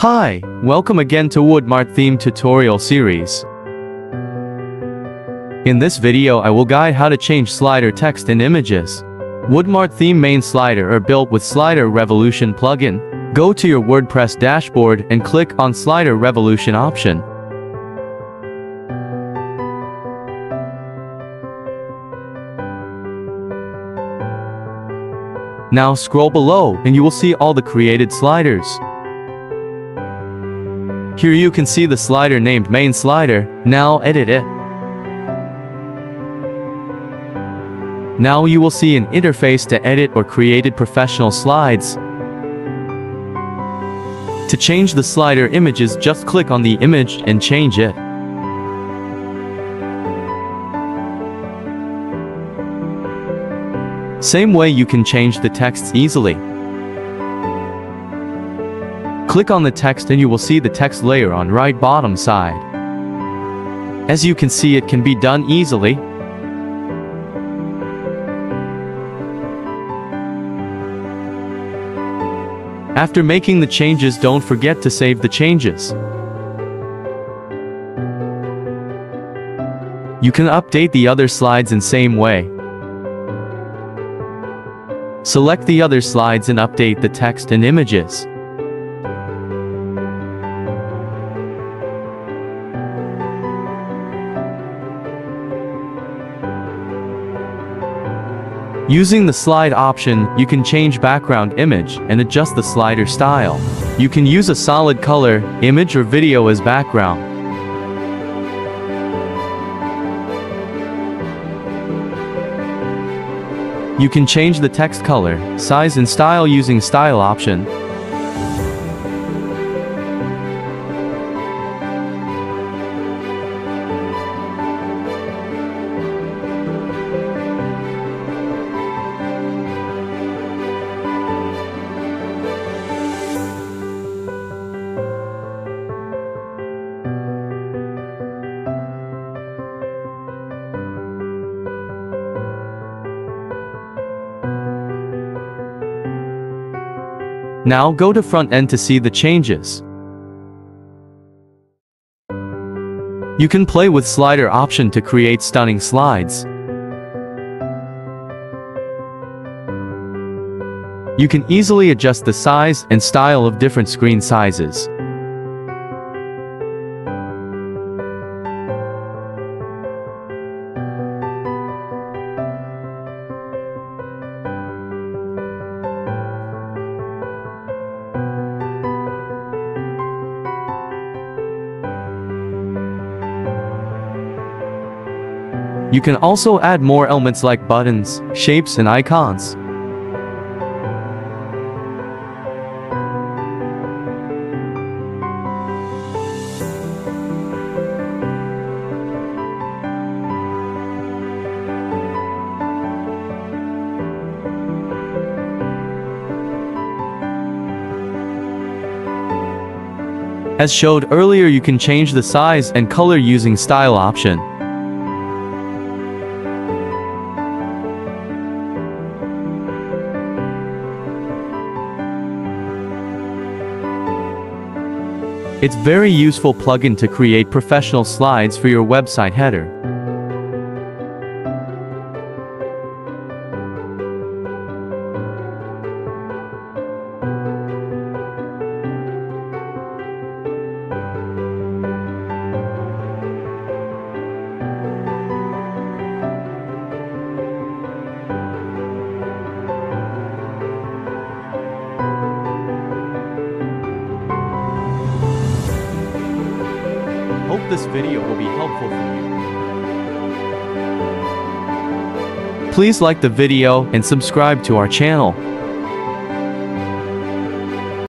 Hi, welcome again to Woodmart theme tutorial series. In this video I will guide how to change slider text and images. Woodmart theme main slider are built with Slider Revolution plugin. Go to your WordPress dashboard and click on Slider Revolution option. Now scroll below and you will see all the created sliders. Here you can see the slider named main slider. Now edit it. Now you will see an interface to edit or created professional slides. To change the slider images, just click on the image and change it. Same way you can change the texts easily. Click on the text and you will see the text layer on right bottom side. As you can see, it can be done easily. After making the changes, don't forget to save the changes. You can update the other slides in same way. Select the other slides and update the text and images. Using the slide option, you can change background image and adjust the slider style. You can use a solid color, image or video as background. You can change the text color, size and style using style option. Now go to front end to see the changes. You can play with slider option to create stunning slides. You can easily adjust the size and style of different screen sizes. You can also add more elements like buttons, shapes and icons. As showed earlier, you can change the size and color using style option. It's very useful plugin to create professional slides for your website header. Hope this video will be helpful for you. Please like the video and subscribe to our channel.